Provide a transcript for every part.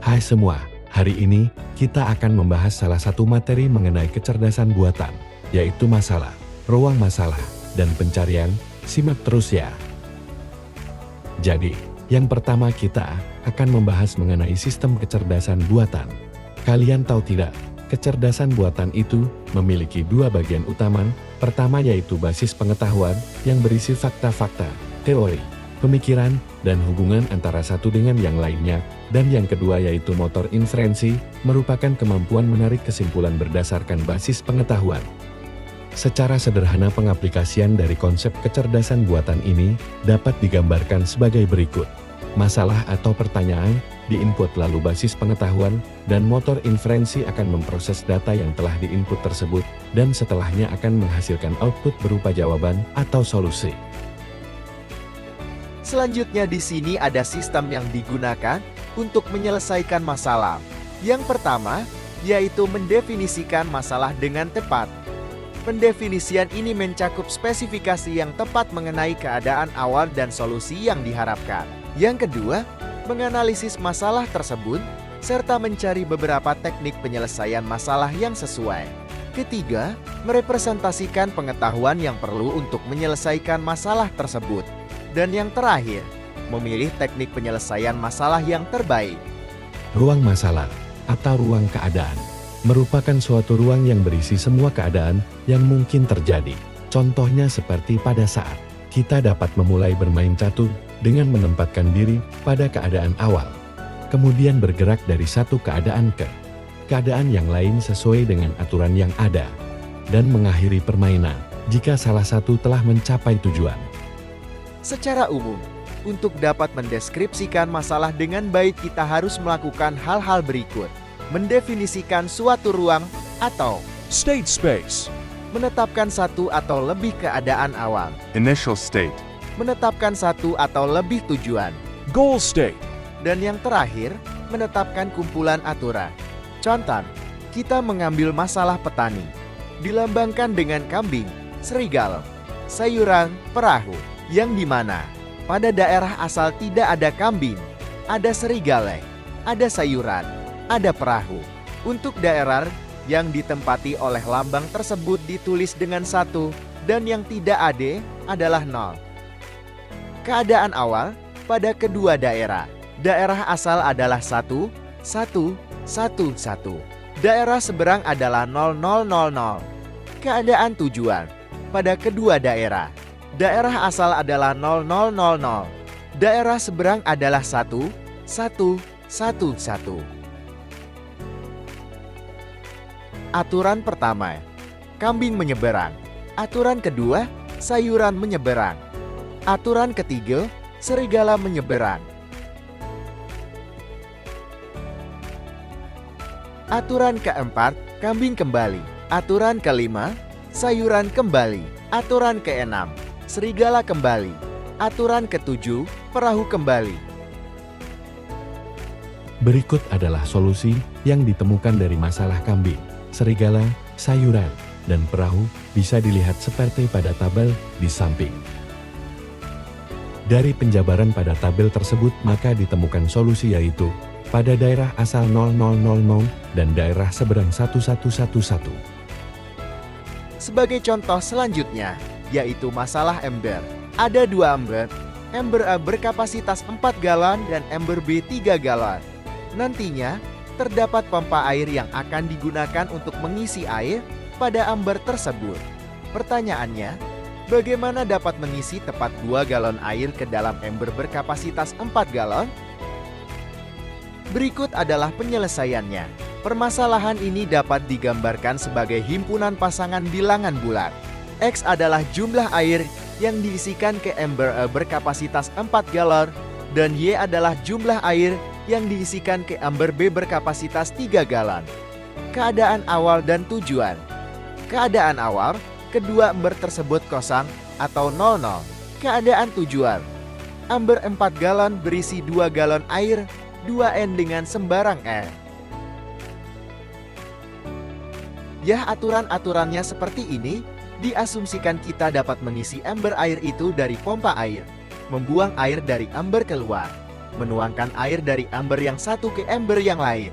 Hai semua, hari ini kita akan membahas salah satu materi mengenai kecerdasan buatan, yaitu masalah, ruang masalah, dan pencarian. Simak terus ya. Jadi, yang pertama kita akan membahas mengenai sistem kecerdasan buatan. Kalian tahu tidak, kecerdasan buatan itu memiliki dua bagian utama. Pertama yaitu basis pengetahuan yang berisi fakta-fakta, teori, pemikiran, dan hubungan antara satu dengan yang lainnya. Dan yang kedua yaitu motor inferensi, merupakan kemampuan menarik kesimpulan berdasarkan basis pengetahuan. Secara sederhana pengaplikasian dari konsep kecerdasan buatan ini dapat digambarkan sebagai berikut. Masalah atau pertanyaan diinput lalu basis pengetahuan dan motor inferensi akan memproses data yang telah diinput tersebut dan setelahnya akan menghasilkan output berupa jawaban atau solusi. Selanjutnya di sini ada sistem yang digunakan untuk menyelesaikan masalah. Yang pertama, yaitu mendefinisikan masalah dengan tepat. Pendefinisian ini mencakup spesifikasi yang tepat mengenai keadaan awal dan solusi yang diharapkan. Yang kedua, menganalisis masalah tersebut, serta mencari beberapa teknik penyelesaian masalah yang sesuai. Ketiga, merepresentasikan pengetahuan yang perlu untuk menyelesaikan masalah tersebut. Dan yang terakhir, memilih teknik penyelesaian masalah yang terbaik. Ruang masalah atau ruang keadaan merupakan suatu ruang yang berisi semua keadaan yang mungkin terjadi. Contohnya seperti pada saat kita dapat memulai bermain catur dengan menempatkan diri pada keadaan awal, kemudian bergerak dari satu keadaan ke keadaan yang lain sesuai dengan aturan yang ada, dan mengakhiri permainan jika salah satu telah mencapai tujuan. Secara umum, untuk dapat mendeskripsikan masalah dengan baik kita harus melakukan hal-hal berikut. Mendefinisikan suatu ruang atau State space. menetapkan satu atau lebih keadaan awal. Initial state. Menetapkan satu atau lebih tujuan. Goal state. Dan yang terakhir, menetapkan kumpulan aturan. Contoh, kita mengambil masalah petani. Dilambangkan dengan kambing, serigala, sayuran, perahu. Yang dimana pada daerah asal tidak ada kambing, ada serigala, ada sayuran, ada perahu. Untuk daerah yang ditempati oleh lambang tersebut ditulis dengan 1, dan yang tidak ada adalah 0. Keadaan awal pada kedua daerah. Daerah asal adalah 1, 1, 1, 1. Daerah seberang adalah 0, 0, 0, 0. Keadaan tujuan pada kedua daerah. Daerah asal adalah 0, 0, 0, 0. Daerah seberang adalah 1, 1, 1, 1. Aturan pertama, kambing menyeberang. Aturan kedua, sayuran menyeberang. Aturan ketiga, serigala menyeberang. Aturan keempat, kambing kembali. Aturan kelima, sayuran kembali. Aturan keenam, serigala kembali. Aturan ketujuh, perahu kembali. Berikut adalah solusi yang ditemukan dari masalah kambing, serigala, sayuran, dan perahu bisa dilihat seperti pada tabel di samping. Dari penjabaran pada tabel tersebut maka ditemukan solusi yaitu pada daerah asal 0000 dan daerah seberang 1111. Sebagai contoh selanjutnya, yaitu masalah ember. Ada 2 ember. Ember A berkapasitas 4 galon dan ember B 3 galon. Nantinya, terdapat pompa air yang akan digunakan untuk mengisi air pada ember tersebut. Pertanyaannya, bagaimana dapat mengisi tepat 2 galon air ke dalam ember berkapasitas 4 galon? Berikut adalah penyelesaiannya. Permasalahan ini dapat digambarkan sebagai himpunan pasangan bilangan bulat. X adalah jumlah air yang diisikan ke ember A berkapasitas 4 galon dan Y adalah jumlah air yang diisikan ke ember B berkapasitas 3 galon. Keadaan awal dan tujuan. Keadaan awal, kedua ember tersebut kosong atau 00. Keadaan tujuan. Ember 4 galon berisi 2 galon air, 2N dengan sembarang N. Ya, aturan-aturannya seperti ini. Diasumsikan kita dapat mengisi ember air itu dari pompa air, membuang air dari ember keluar. menuangkan air dari ember yang satu ke ember yang lain.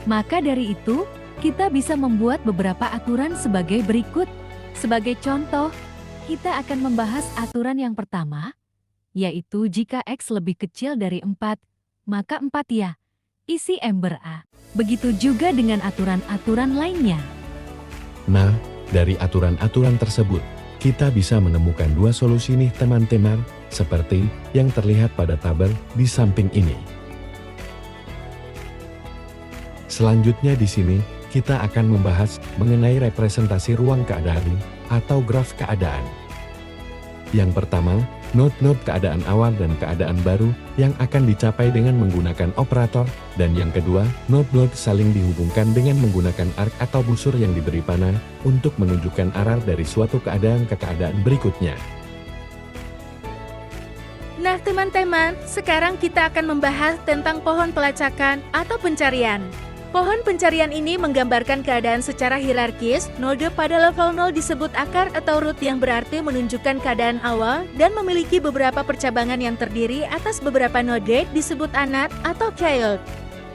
Maka dari itu, kita bisa membuat beberapa aturan sebagai berikut. Sebagai contoh, kita akan membahas aturan yang pertama, yaitu jika X lebih kecil dari 4, maka 4 ya, isi ember A. Begitu juga dengan aturan-aturan lainnya. Nah, dari aturan-aturan tersebut, kita bisa menemukan dua solusi nih teman-teman, seperti yang terlihat pada tabel di samping ini. Selanjutnya di sini, kita akan membahas mengenai representasi ruang keadaan atau graf keadaan. Yang pertama, node-node keadaan awal dan keadaan baru yang akan dicapai dengan menggunakan operator, dan yang kedua, node-node saling dihubungkan dengan menggunakan arc atau busur yang diberi panah untuk menunjukkan arah dari suatu keadaan ke keadaan berikutnya. Nah teman-teman, sekarang kita akan membahas tentang pohon pelacakan atau pencarian. Pohon pencarian ini menggambarkan keadaan secara hierarkis. Node pada level 0 disebut akar atau root yang berarti menunjukkan keadaan awal dan memiliki beberapa percabangan yang terdiri atas beberapa node disebut anak atau child.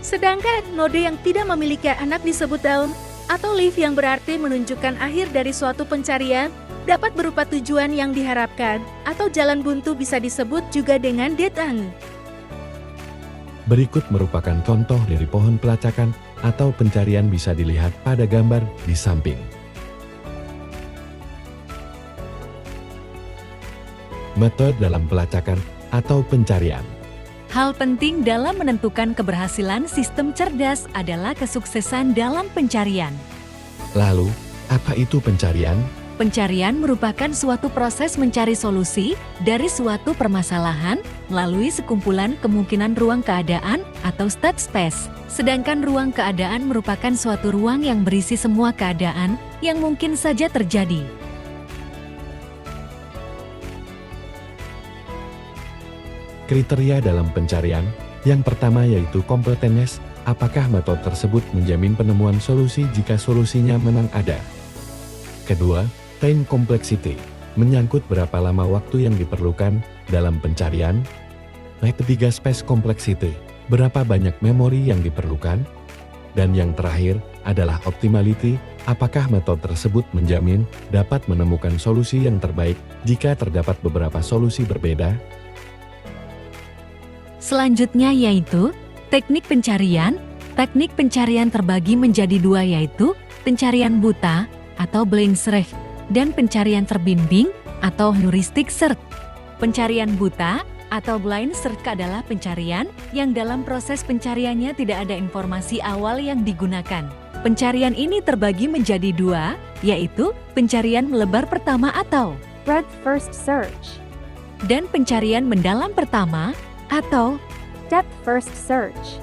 Sedangkan node yang tidak memiliki anak disebut daun atau leaf yang berarti menunjukkan akhir dari suatu pencarian, dapat berupa tujuan yang diharapkan atau jalan buntu bisa disebut juga dengan dead end. Berikut merupakan contoh dari pohon pelacakan atau pencarian bisa dilihat pada gambar di samping. Metode dalam pelacakan atau pencarian. Hal penting dalam menentukan keberhasilan sistem cerdas adalah kesuksesan dalam pencarian. Lalu, apa itu pencarian? Pencarian merupakan suatu proses mencari solusi dari suatu permasalahan melalui sekumpulan kemungkinan ruang keadaan atau state space. Sedangkan ruang keadaan merupakan suatu ruang yang berisi semua keadaan yang mungkin saja terjadi. Kriteria dalam pencarian, yang pertama yaitu completeness, apakah metode tersebut menjamin penemuan solusi jika solusinya memang ada. Kedua, time complexity, menyangkut berapa lama waktu yang diperlukan dalam pencarian. Ketiga, space complexity, berapa banyak memori yang diperlukan. Dan yang terakhir adalah optimality, apakah metode tersebut menjamin dapat menemukan solusi yang terbaik jika terdapat beberapa solusi berbeda. Selanjutnya yaitu teknik pencarian. Teknik pencarian terbagi menjadi dua yaitu pencarian buta atau blind search dan pencarian terbimbing atau heuristic search. Pencarian buta atau blind search adalah pencarian yang dalam proses pencariannya tidak ada informasi awal yang digunakan. Pencarian ini terbagi menjadi dua, yaitu pencarian melebar pertama atau breadth first search dan pencarian mendalam pertama atau depth first search.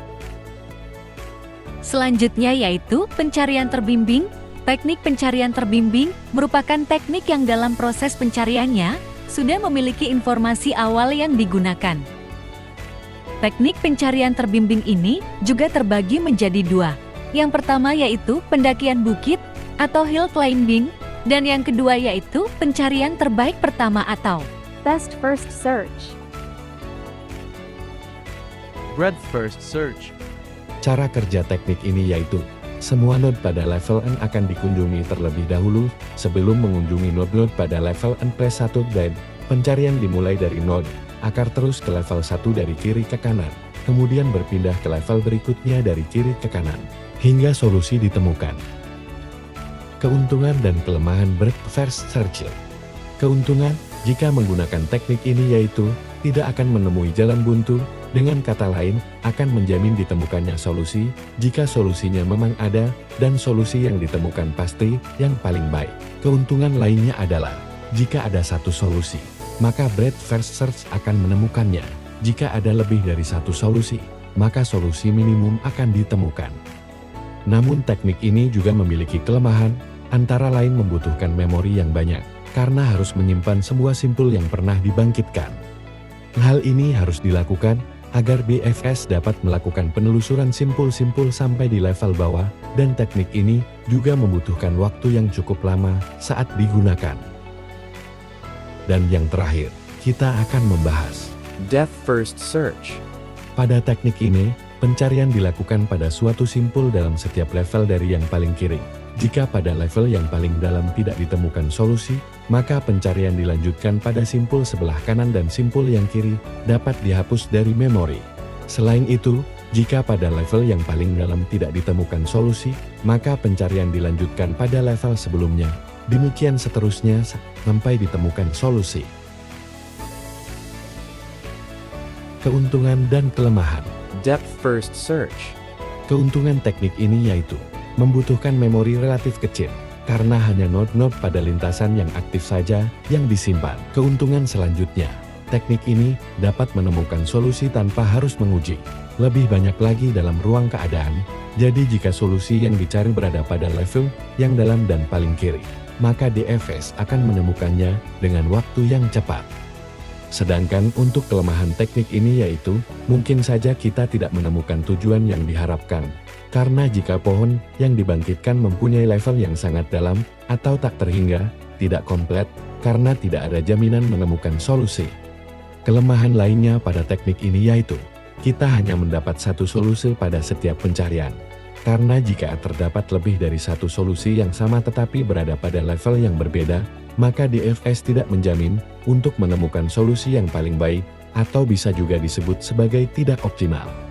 Selanjutnya yaitu pencarian terbimbing. Teknik pencarian terbimbing merupakan teknik yang dalam proses pencariannya sudah memiliki informasi awal yang digunakan. Teknik pencarian terbimbing ini juga terbagi menjadi dua. Yang pertama yaitu pendakian bukit atau hill climbing, dan yang kedua yaitu pencarian terbaik pertama atau best first search. Breadth first search. Cara kerja teknik ini yaitu semua node pada level N akan dikunjungi terlebih dahulu sebelum mengunjungi node-node pada level N plus 1 dan pencarian dimulai dari node akar terus ke level 1 dari kiri ke kanan, kemudian berpindah ke level berikutnya dari kiri ke kanan, hingga solusi ditemukan. Keuntungan dan kelemahan breadth first search. Keuntungan jika menggunakan teknik ini yaitu tidak akan menemui jalan buntu. Dengan kata lain, akan menjamin ditemukannya solusi, jika solusinya memang ada, dan solusi yang ditemukan pasti yang paling baik. Keuntungan lainnya adalah, jika ada satu solusi, maka breadth first search akan menemukannya. Jika ada lebih dari satu solusi, maka solusi minimum akan ditemukan. Namun teknik ini juga memiliki kelemahan, antara lain membutuhkan memori yang banyak, karena harus menyimpan semua simpul yang pernah dibangkitkan. Hal ini harus dilakukan agar BFS dapat melakukan penelusuran simpul-simpul sampai di level bawah, dan teknik ini juga membutuhkan waktu yang cukup lama saat digunakan. Dan yang terakhir, kita akan membahas Depth first search. Pada teknik ini, pencarian dilakukan pada suatu simpul dalam setiap level dari yang paling kiri. Jika pada level yang paling dalam tidak ditemukan solusi, maka pencarian dilanjutkan pada simpul sebelah kanan dan simpul yang kiri dapat dihapus dari memori. Selain itu, jika pada level yang paling dalam tidak ditemukan solusi, maka pencarian dilanjutkan pada level sebelumnya. Demikian seterusnya sampai ditemukan solusi. Keuntungan dan kelemahan. Depth first search. Keuntungan teknik ini yaitu membutuhkan memori relatif kecil, karena hanya node-node pada lintasan yang aktif saja yang disimpan. Keuntungan selanjutnya, teknik ini dapat menemukan solusi tanpa harus menguji lebih banyak lagi dalam ruang keadaan. Jadi jika solusi yang dicari berada pada level yang dalam dan paling kiri, maka DFS akan menemukannya dengan waktu yang cepat. Sedangkan untuk kelemahan teknik ini yaitu, mungkin saja kita tidak menemukan tujuan yang diharapkan. Karena jika pohon yang dibangkitkan mempunyai level yang sangat dalam, atau tak terhingga, tidak komplit, karena tidak ada jaminan menemukan solusi. Kelemahan lainnya pada teknik ini yaitu, kita hanya mendapat satu solusi pada setiap pencarian. Karena jika terdapat lebih dari satu solusi yang sama tetapi berada pada level yang berbeda, maka DFS tidak menjamin untuk menemukan solusi yang paling baik, atau bisa juga disebut sebagai tidak optimal.